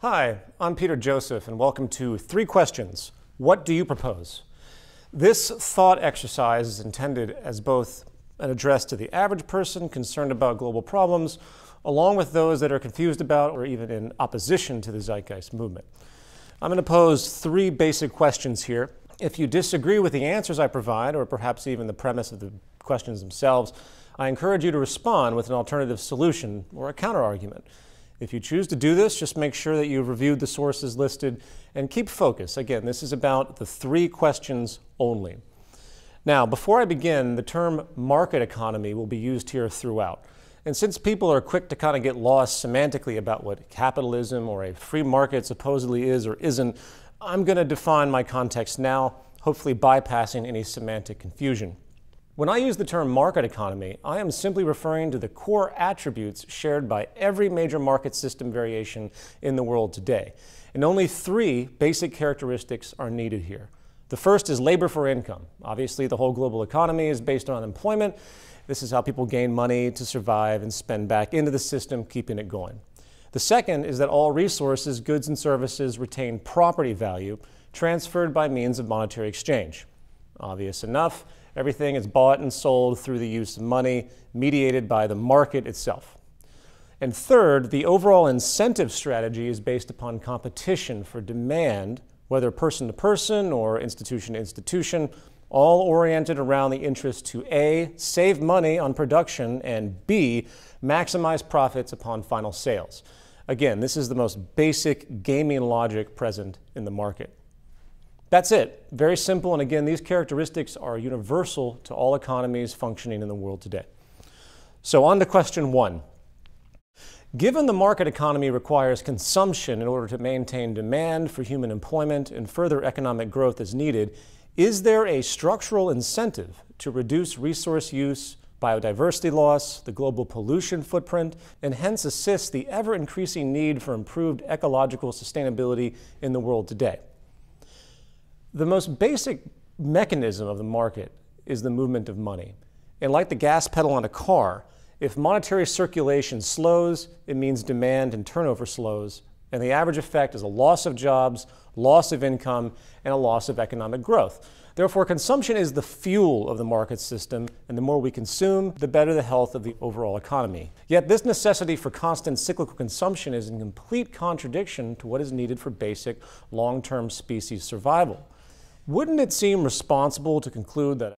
Hi, I'm Peter Joseph, and welcome to 3 Questions. What do you propose? This thought exercise is intended as both an address to the average person concerned about global problems, along with those that are confused about or even in opposition to the Zeitgeist movement. I'm going to pose 3 basic questions here. If you disagree with the answers I provide, or perhaps even the premise of the questions themselves, I encourage you to respond with an alternative solution or a counterargument. If you choose to do this, just make sure that you've reviewed the sources listed and keep focus. Again, this is about the 3 questions only. Now, before I begin, the term market economy will be used here throughout. And since people are quick to kind of get lost semantically about what capitalism or a free market supposedly is or isn't, I'm going to define my context now, hopefully bypassing any semantic confusion. When I use the term market economy, I am simply referring to the core attributes shared by every major market system variation in the world today. And only 3 basic characteristics are needed here. The first is labor for income. Obviously, the whole global economy is based on employment. This is how people gain money to survive and spend back into the system, keeping it going. The second is that all resources, goods and services retain property value transferred by means of monetary exchange. Obvious enough. Everything is bought and sold through the use of money, mediated by the market itself. And third, the overall incentive strategy is based upon competition for demand, whether person to person or institution to institution, all oriented around the interest to A, save money on production, and B, maximize profits upon final sales. Again, this is the most basic gaming logic present in the market. That's it. Very simple, and again, these characteristics are universal to all economies functioning in the world today. So on to question 1. Given the market economy requires consumption in order to maintain demand for human employment and further economic growth as needed, is there a structural incentive to reduce resource use, biodiversity loss, the global pollution footprint, and hence assist the ever-increasing need for improved ecological sustainability in the world today? The most basic mechanism of the market is the movement of money. And like the gas pedal on a car, if monetary circulation slows, it means demand and turnover slows, and the average effect is a loss of jobs, loss of income, and a loss of economic growth. Therefore, consumption is the fuel of the market system, and the more we consume, the better the health of the overall economy. Yet this necessity for constant cyclical consumption is in complete contradiction to what is needed for basic long-term species survival. Wouldn't it seem responsible to conclude that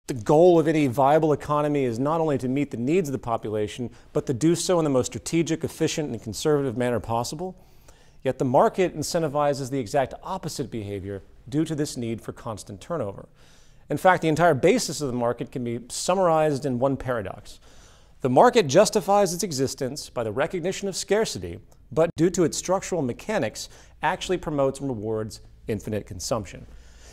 the goal of any viable economy is not only to meet the needs of the population, but to do so in the most strategic, efficient, and conservative manner possible? Yet the market incentivizes the exact opposite behavior due to this need for constant turnover. In fact, the entire basis of the market can be summarized in one paradox. The market justifies its existence by the recognition of scarcity, but due to its structural mechanics, actually promotes and rewards infinite consumption.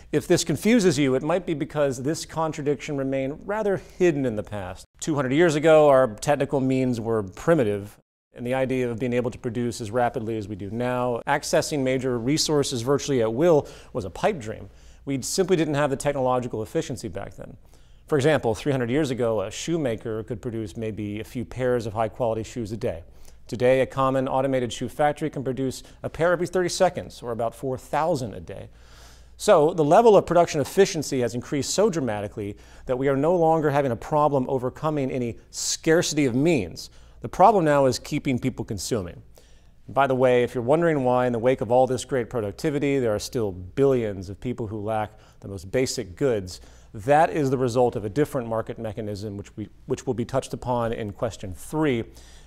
If this confuses you, it might be because this contradiction remained rather hidden in the past. 200 years ago, our technical means were primitive, and the idea of being able to produce as rapidly as we do now, accessing major resources virtually at will, was a pipe dream. We simply didn't have the technological efficiency back then. For example, 300 years ago, a shoemaker could produce maybe a few pairs of high-quality shoes a day. Today, a common automated shoe factory can produce a pair every 30 seconds, or about 4,000 a day. So the level of production efficiency has increased so dramatically that we are no longer having a problem overcoming any scarcity of means. The problem now is keeping people consuming. And by the way, if you're wondering why in the wake of all this great productivity, there are still billions of people who lack the most basic goods, that is the result of a different market mechanism which will be touched upon in question 3,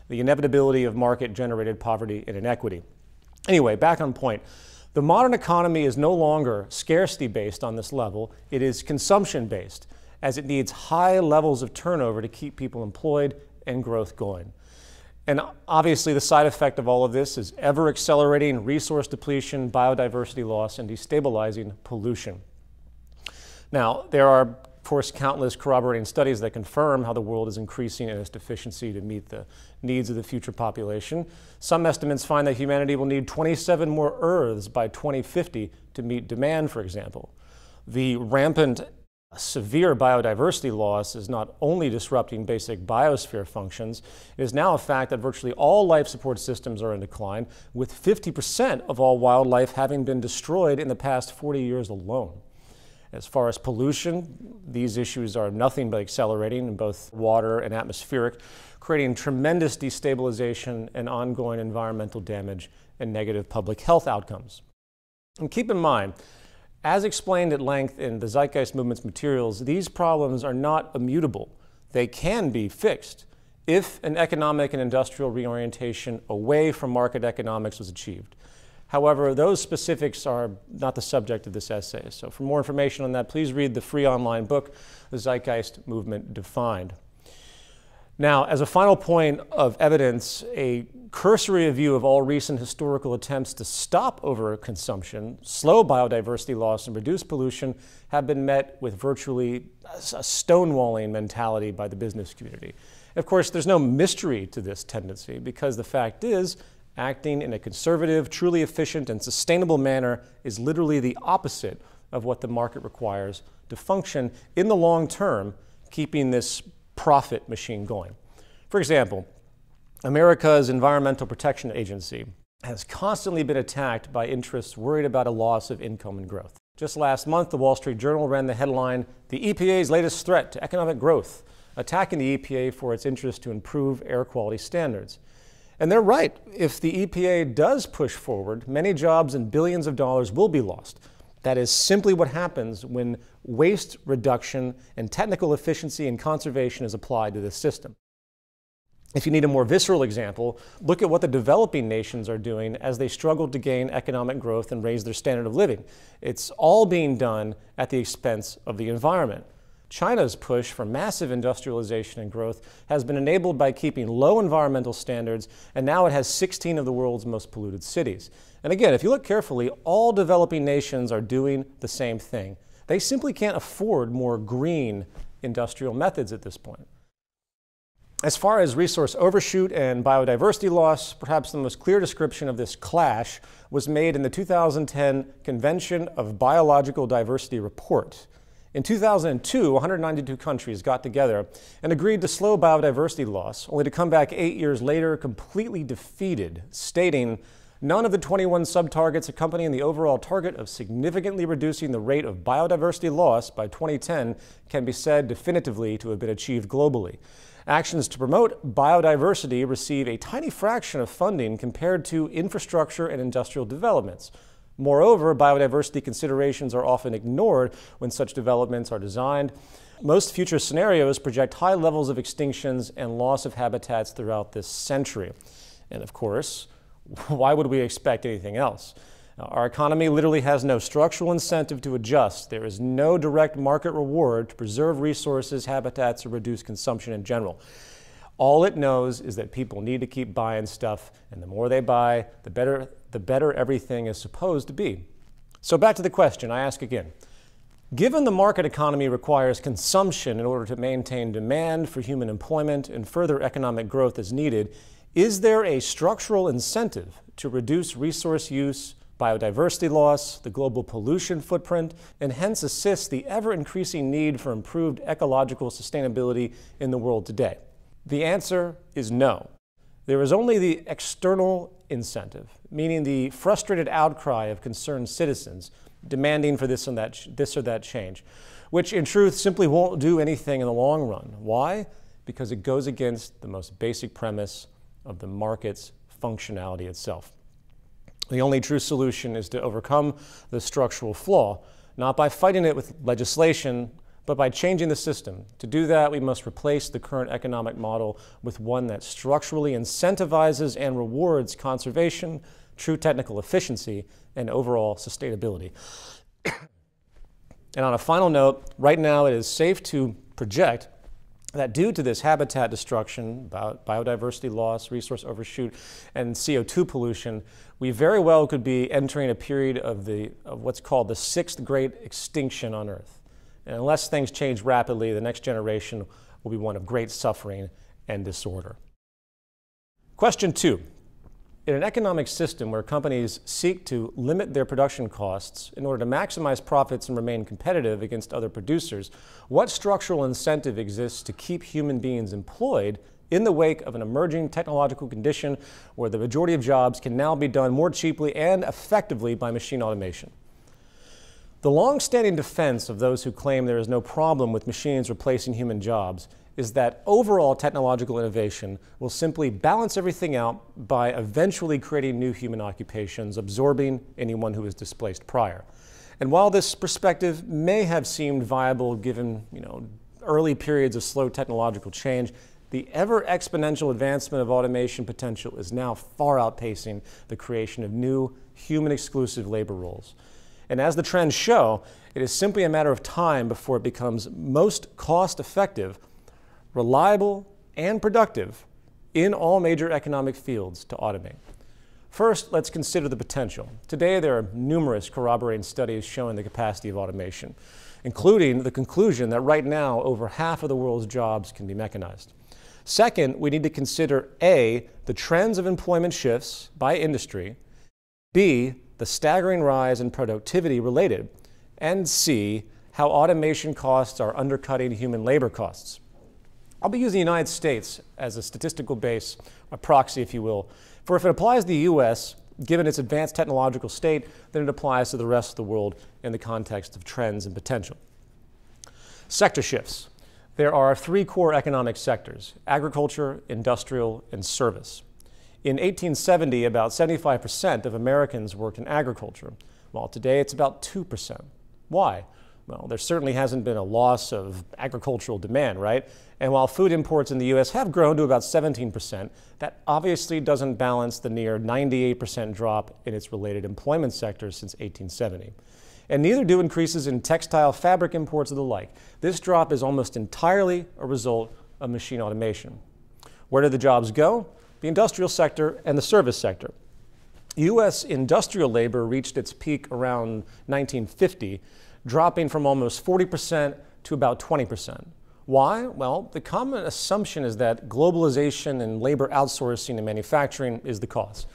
the inevitability of market-generated poverty and inequity. Anyway, back on point. The modern economy is no longer scarcity-based on this level, it is consumption-based, as it needs high levels of turnover to keep people employed and growth going. And obviously the side effect of all of this is ever-accelerating resource depletion, biodiversity loss, and destabilizing pollution. Now, there are, of course, countless corroborating studies that confirm how the world is increasing in its deficiency to meet the needs of the future population. Some estimates find that humanity will need 27 more Earths by 2050 to meet demand, for example. The rampant Severe biodiversity loss is not only disrupting basic biosphere functions, it is now a fact that virtually all life support systems are in decline, with 50% of all wildlife having been destroyed in the past 40 years alone. As far as pollution, these issues are nothing but accelerating in both water and atmospheric, creating tremendous destabilization and ongoing environmental damage and negative public health outcomes. And keep in mind, as explained at length in the Zeitgeist Movement's materials, these problems are not immutable. They can be fixed if an economic and industrial reorientation away from market economics was achieved. However, those specifics are not the subject of this essay. So for more information on that, please read the free online book, The Zeitgeist Movement Defined. Now, as a final point of evidence, a cursory review of all recent historical attempts to stop overconsumption, slow biodiversity loss, and reduce pollution have been met with virtually a stonewalling mentality by the business community. Of course, there's no mystery to this tendency, because the fact is, acting in a conservative, truly efficient, and sustainable manner is literally the opposite of what the market requires to function in the long term, keeping this profit machine going. For example, America's Environmental Protection Agency has constantly been attacked by interests worried about a loss of income and growth. Just last month, the Wall Street Journal ran the headline, "The EPA's latest threat to economic growth," attacking the EPA for its interest to improve air quality standards. And they're right. If the EPA does push forward, many jobs and billions of dollars will be lost. That is simply what happens when waste reduction and technical efficiency and conservation is applied to this system. If you need a more visceral example, look at what the developing nations are doing as they struggle to gain economic growth and raise their standard of living. It's all being done at the expense of the environment. China's push for massive industrialization and growth has been enabled by keeping low environmental standards, and now it has 16 of the world's most polluted cities. And again, if you look carefully, all developing nations are doing the same thing. They simply can't afford more green industrial methods at this point. As far as resource overshoot and biodiversity loss, perhaps the most clear description of this clash was made in the 2010 Convention of Biological Diversity report. In 2002, 192 countries got together and agreed to slow biodiversity loss, only to come back 8 years later completely defeated, stating, "None of the 21 sub-targets accompanying the overall target of significantly reducing the rate of biodiversity loss by 2010 can be said definitively to have been achieved globally. Actions to promote biodiversity receive a tiny fraction of funding compared to infrastructure and industrial developments. Moreover, biodiversity considerations are often ignored when such developments are designed. Most future scenarios project high levels of extinctions and loss of habitats throughout this century." And of course, why would we expect anything else? Our economy literally has no structural incentive to adjust. There is no direct market reward to preserve resources, habitats, or reduce consumption in general. All it knows is that people need to keep buying stuff, and the more they buy, the better everything is supposed to be. So back to the question I ask again. Given the market economy requires consumption in order to maintain demand for human employment and further economic growth is needed, is there a structural incentive to reduce resource use, biodiversity loss, the global pollution footprint, and hence assist the ever-increasing need for improved ecological sustainability in the world today? The answer is no. There is only the external incentive, meaning the frustrated outcry of concerned citizens demanding for this or that change, which in truth simply won't do anything in the long run. Why? Because it goes against the most basic premise of the market's functionality itself. The only true solution is to overcome the structural flaw, not by fighting it with legislation, but by changing the system. To do that, we must replace the current economic model with one that structurally incentivizes and rewards conservation, true technical efficiency, and overall sustainability. And on a final note, right now it is safe to project that due to this habitat destruction, biodiversity loss, resource overshoot, and CO2 pollution, we very well could be entering a period of what's called the sixth great extinction on Earth. And unless things change rapidly, the next generation will be one of great suffering and disorder. Question 2. In an economic system where companies seek to limit their production costs in order to maximize profits and remain competitive against other producers, what structural incentive exists to keep human beings employed in the wake of an emerging technological condition where the majority of jobs can now be done more cheaply and effectively by machine automation? The long-standing defense of those who claim there is no problem with machines replacing human jobs is that overall technological innovation will simply balance everything out by eventually creating new human occupations, absorbing anyone who was displaced prior. And while this perspective may have seemed viable given, early periods of slow technological change, the ever exponential advancement of automation potential is now far outpacing the creation of new human-exclusive labor roles. And as the trends show, it is simply a matter of time before it becomes most cost-effective, reliable, and productive in all major economic fields to automate. First, let's consider the potential. Today, there are numerous corroborating studies showing the capacity of automation, including the conclusion that right now, over half of the world's jobs can be mechanized. Second, we need to consider A, the trends of employment shifts by industry, B, the staggering rise in productivity related, and C, how automation costs are undercutting human labor costs. I'll be using the United States as a statistical base, a proxy, if you will, for if it applies to the U.S., given its advanced technological state, then it applies to the rest of the world in the context of trends and potential. Sector shifts. There are three core economic sectors: agriculture, industrial, and service. In 1870, about 75% of Americans worked in agriculture, while today it's about 2%. Why? Well, there certainly hasn't been a loss of agricultural demand, right? And while food imports in the U.S. have grown to about 17%, that obviously doesn't balance the near 98% drop in its related employment sectors since 1870. And neither do increases in textile, fabric imports, or the like. This drop is almost entirely a result of machine automation. Where did the jobs go? The industrial sector and the service sector. U.S. industrial labor reached its peak around 1950, dropping from almost 40% to about 20%. Why? Well, the common assumption is that globalization and labor outsourcing and manufacturing is the cause.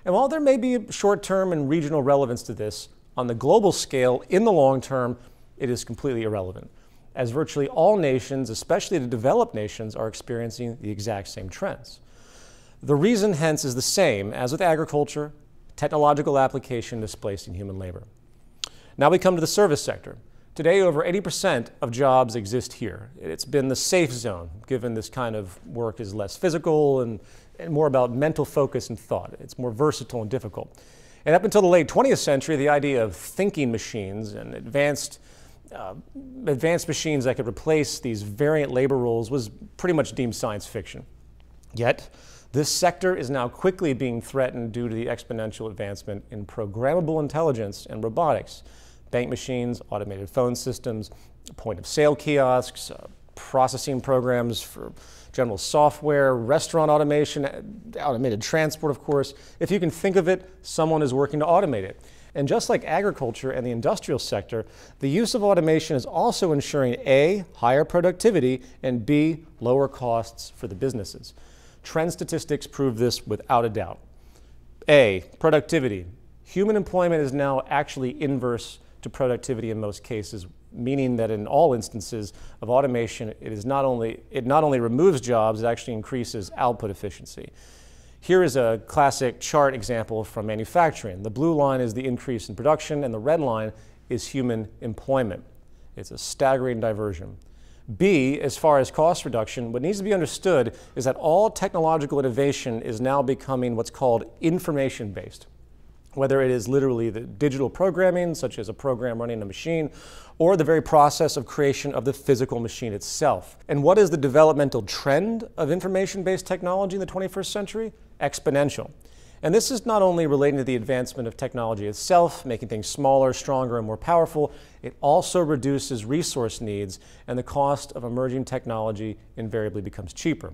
And while there may be short-term and regional relevance to this, on the global scale, in the long term, it is completely irrelevant, as virtually all nations, especially the developed nations, are experiencing the exact same trends. The reason, hence, is the same as with agriculture: technological application displacing human labor. Now we come to the service sector. Today, over 80% of jobs exist here. It's been the safe zone, given this kind of work is less physical and more about mental focus and thought. It's more versatile and difficult. And up until the late 20th century, the idea of thinking machines and advanced machines that could replace these variant labor roles was pretty much deemed science fiction. Yet, this sector is now quickly being threatened due to the exponential advancement in programmable intelligence and robotics. Bank machines, automated phone systems, point-of-sale kiosks, processing programs for general software, restaurant automation, automated transport, of course. If you can think of it, someone is working to automate it. And just like agriculture and the industrial sector, the use of automation is also ensuring A, higher productivity, and B, lower costs for the businesses. Trend statistics prove this without a doubt. A, productivity. Human employment is now actually inverse to productivity in most cases, meaning that in all instances of automation, it not only removes jobs, it actually increases output efficiency. Here is a classic chart example from manufacturing. The blue line is the increase in production, and the red line is human employment. It's a staggering diversion. B, as far as cost reduction, what needs to be understood is that all technological innovation is now becoming what's called information-based. Whether it is literally the digital programming, such as a program running a machine, or the very process of creation of the physical machine itself. And what is the developmental trend of information-based technology in the 21st century? Exponential. And this is not only relating to the advancement of technology itself, making things smaller, stronger, and more powerful, it also reduces resource needs, and the cost of emerging technology invariably becomes cheaper.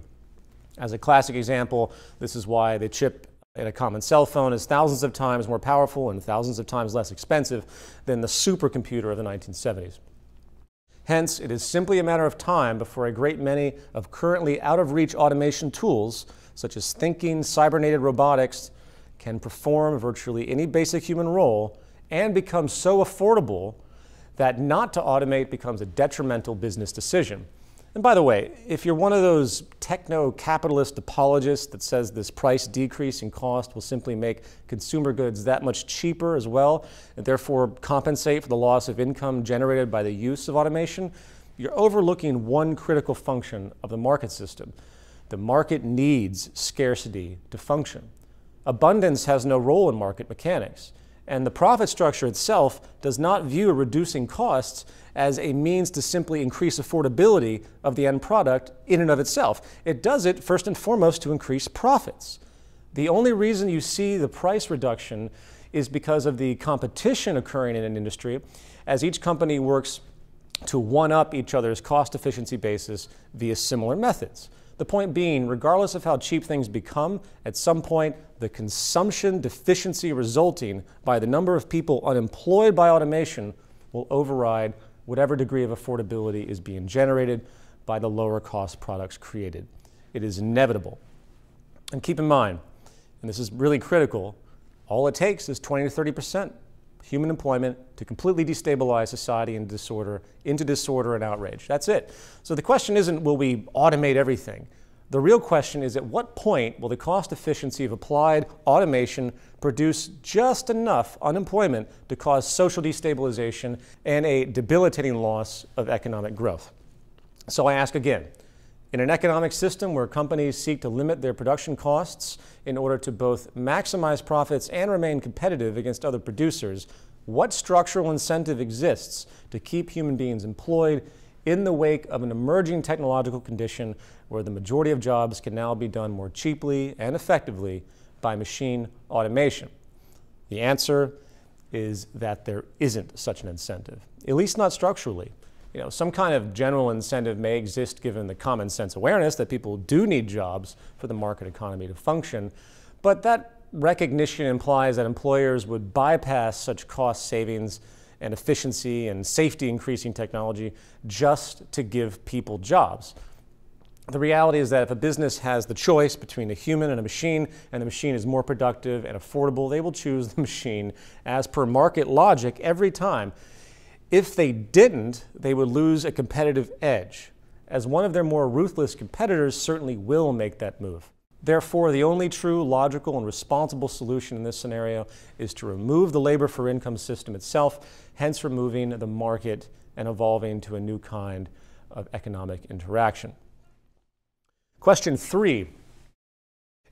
As a classic example, this is why the chip in a common cell phone is thousands of times more powerful and thousands of times less expensive than the supercomputer of the 1970s. Hence, it is simply a matter of time before a great many of currently out-of-reach automation tools, such as thinking, cybernated robotics, can perform virtually any basic human role and become so affordable that not to automate becomes a detrimental business decision. And by the way, if you're one of those techno-capitalist apologists that says this price decrease in cost will simply make consumer goods that much cheaper as well, and therefore compensate for the loss of income generated by the use of automation, you're overlooking one critical function of the market system. The market needs scarcity to function. Abundance has no role in market mechanics. And the profit structure itself does not view reducing costs as a means to simply increase affordability of the end product in and of itself. It does it first and foremost to increase profits. The only reason you see the price reduction is because of the competition occurring in an industry as each company works to one-up each other's cost efficiency basis via similar methods. The point being, regardless of how cheap things become, at some point, the consumption deficiency resulting by the number of people unemployed by automation will override whatever degree of affordability is being generated by the lower cost products created. It is inevitable. And keep in mind, and this is really critical, all it takes is 20 to 30% human employment to completely destabilize society into disorder and outrage. That's it. So the question isn't, will we automate everything? The real question is, at what point will the cost efficiency of applied automation produce just enough unemployment to cause social destabilization and a debilitating loss of economic growth? So I ask again, in an economic system where companies seek to limit their production costs in order to both maximize profits and remain competitive against other producers, what structural incentive exists to keep human beings employed in the wake of an emerging technological condition where the majority of jobs can now be done more cheaply and effectively by machine automation? The answer is that there isn't such an incentive, at least not structurally. Some kind of general incentive may exist given the common sense awareness that people do need jobs for the market economy to function, but that recognition implies that employers would bypass such cost savings and efficiency and safety increasing technology just to give people jobs. The reality is that if a business has the choice between a human and the machine is more productive and affordable, they will choose the machine as per market logic every time. If they didn't, they would lose a competitive edge, as one of their more ruthless competitors certainly will make that move. Therefore, the only true, logical, and responsible solution in this scenario is to remove the labor for income system itself, hence removing the market and evolving to a new kind of economic interaction. Question 3.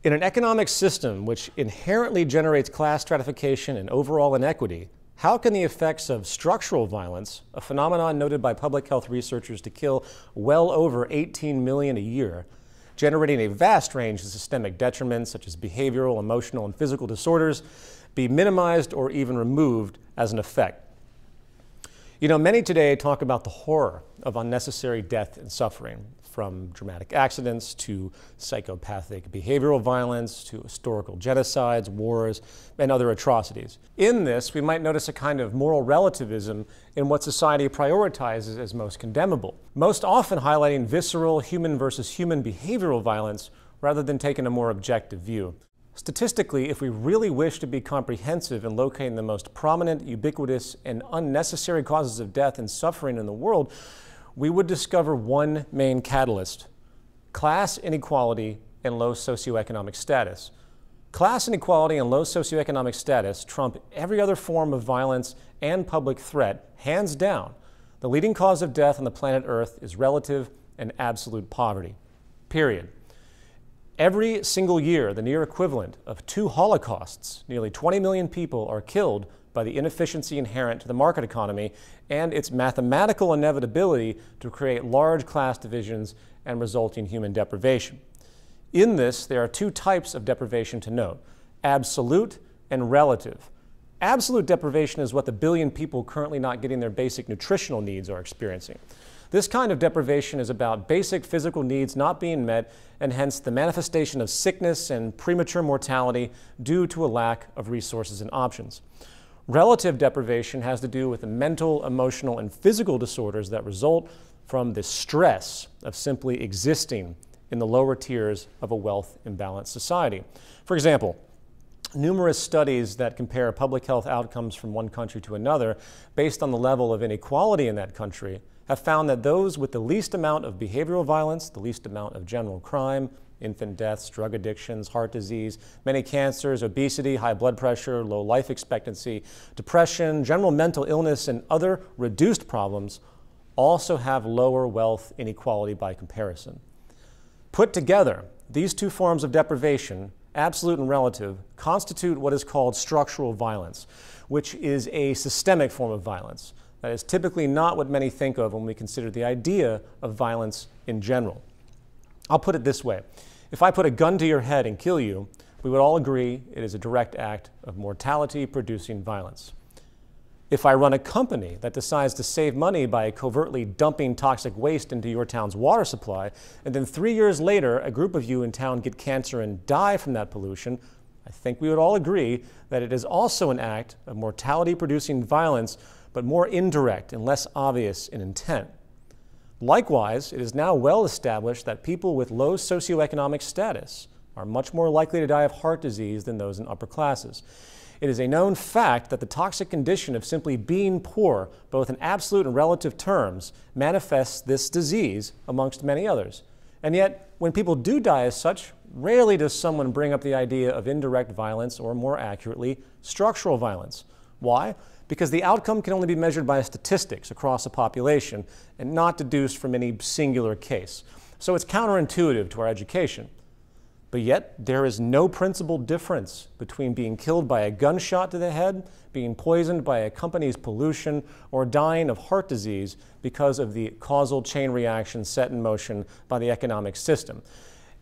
In an economic system which inherently generates class stratification and overall inequity, how can the effects of structural violence, a phenomenon noted by public health researchers to kill well over 18 million a year, generating a vast range of systemic detriments such as behavioral, emotional, and physical disorders, be minimized or even removed as an effect? Many today talk about the horror of unnecessary death and suffering, from dramatic accidents to psychopathic behavioral violence to historical genocides, wars, and other atrocities. In this, we might notice a kind of moral relativism in what society prioritizes as most condemnable, most often highlighting visceral human versus human behavioral violence rather than taking a more objective view. Statistically, if we really wish to be comprehensive in locating the most prominent, ubiquitous, and unnecessary causes of death and suffering in the world, we would discover one main catalyst: class inequality and low socioeconomic status. Class inequality and low socioeconomic status trump every other form of violence and public threat, hands down. The leading cause of death on the planet Earth is relative and absolute poverty, period. Every single year, the near equivalent of 2 Holocausts, nearly 20 million people are killed by the inefficiency inherent to the market economy and its mathematical inevitability to create large class divisions and resulting human deprivation. In this, there are 2 types of deprivation to note: absolute and relative. Absolute deprivation is what the billion people currently not getting their basic nutritional needs are experiencing. This kind of deprivation is about basic physical needs not being met, and hence the manifestation of sickness and premature mortality due to a lack of resources and options. Relative deprivation has to do with the mental, emotional, and physical disorders that result from the stress of simply existing in the lower tiers of a wealth imbalanced society. For example, numerous studies that compare public health outcomes from one country to another based on the level of inequality in that country have found that those with the least amount of behavioral violence, the least amount of general crime, infant deaths, drug addictions, heart disease, many cancers, obesity, high blood pressure, low life expectancy, depression, general mental illness, and other reduced problems also have lower wealth inequality by comparison. Put together, these two forms of deprivation, absolute and relative, constitute what is called structural violence, which is a systemic form of violence. That is typically not what many think of when we consider the idea of violence in general. I'll put it this way. If I put a gun to your head and kill you, we would all agree it is a direct act of mortality-producing violence. If I run a company that decides to save money by covertly dumping toxic waste into your town's water supply, and then 3 years later, a group of you in town get cancer and die from that pollution, I think we would all agree that it is also an act of mortality-producing violence, but more indirect and less obvious in intent. Likewise, it is now well established that people with low socioeconomic status are much more likely to die of heart disease than those in upper classes. It is a known fact that the toxic condition of simply being poor, both in absolute and relative terms, manifests this disease amongst many others. And yet, when people do die as such, rarely does someone bring up the idea of indirect violence, or more accurately, structural violence. Why? Because the outcome can only be measured by statistics across a population and not deduced from any singular case. So it's counterintuitive to our education. But yet, there is no principled difference between being killed by a gunshot to the head, being poisoned by a company's pollution, or dying of heart disease because of the causal chain reaction set in motion by the economic system.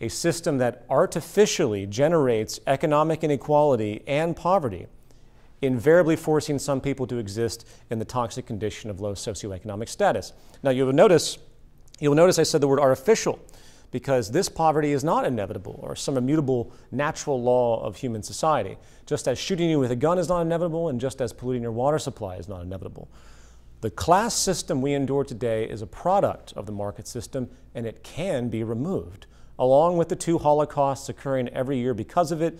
A system that artificially generates economic inequality and poverty, invariably forcing some people to exist in the toxic condition of low socioeconomic status. Now you'll notice I said the word artificial, because this poverty is not inevitable or some immutable natural law of human society, just as shooting you with a gun is not inevitable and just as polluting your water supply is not inevitable. The class system we endure today is a product of the market system, and it can be removed. Along with the 2 Holocausts occurring every year because of it,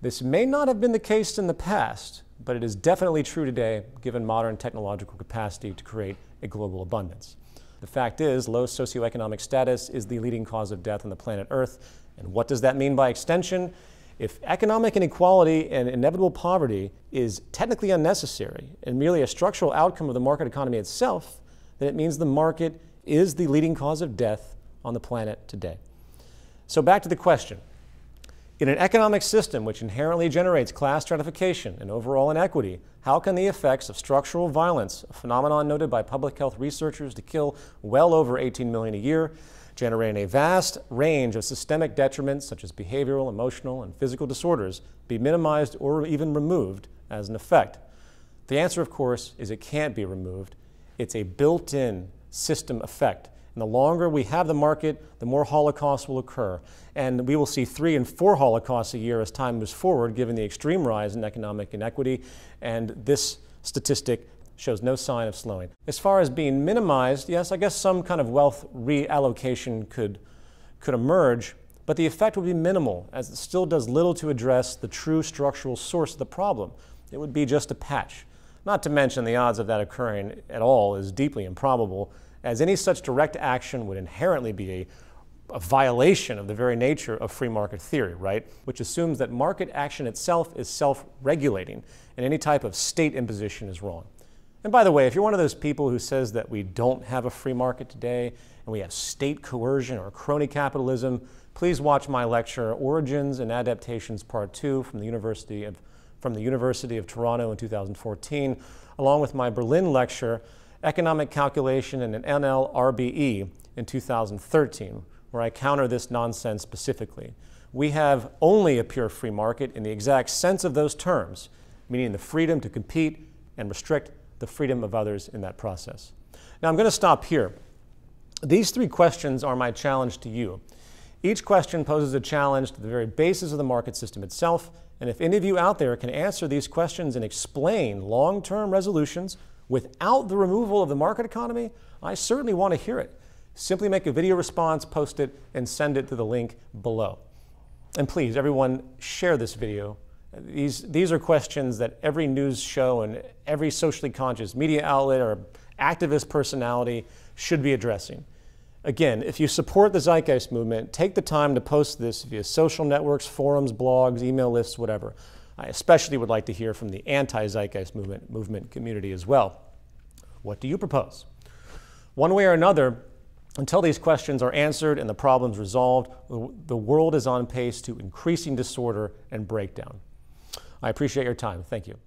this may not have been the case in the past, but it is definitely true today given modern technological capacity to create a global abundance. The fact is, low socioeconomic status is the leading cause of death on the planet Earth. And what does that mean by extension? If economic inequality and inevitable poverty is technically unnecessary and merely a structural outcome of the market economy itself, then it means the market is the leading cause of death on the planet today. So back to the question. In an economic system which inherently generates class stratification and overall inequity, how can the effects of structural violence, a phenomenon noted by public health researchers to kill well over 18 million a year, generating a vast range of systemic detriments such as behavioral, emotional, and physical disorders, be minimized or even removed as an effect? The answer, of course, is it can't be removed. It's a built-in system effect. And the longer we have the market, the more Holocausts will occur. And we will see 3 and 4 Holocausts a year as time moves forward, given the extreme rise in economic inequity. And this statistic shows no sign of slowing. As far as being minimized, yes, I guess some kind of wealth reallocation could emerge, but the effect would be minimal, as it still does little to address the true structural source of the problem. It would be just a patch. Not to mention the odds of that occurring at all is deeply improbable, as any such direct action would inherently be a violation of the very nature of free market theory, right? Which assumes that market action itself is self-regulating, and any type of state imposition is wrong. And by the way, if you're one of those people who says that we don't have a free market today, and we have state coercion or crony capitalism, please watch my lecture, Origins and Adaptations Part 2 from the University of Toronto in 2014, along with my Berlin lecture, Economic Calculation and an NLRBE in 2013, where I counter this nonsense specifically. We have only a pure free market in the exact sense of those terms, meaning the freedom to compete and restrict the freedom of others in that process. Now I'm going to stop here. These 3 questions are my challenge to you. Each question poses a challenge to the very basis of the market system itself, and if any of you out there can answer these questions and explain long-term resolutions without the removal of the market economy, I certainly want to hear it. Simply make a video response, post it, and send it to the link below. And please, everyone, share this video These are questions that every news show and every socially conscious media outlet or activist personality should be addressing. Again, if you support the Zeitgeist movement, take the time to post this via social networks, forums, blogs, email lists, whatever. I especially would like to hear from the anti-Zeitgeist movement community as well. What do you propose? One way or another, until these questions are answered and the problems resolved, the world is on pace to increasing disorder and breakdown. I appreciate your time. Thank you.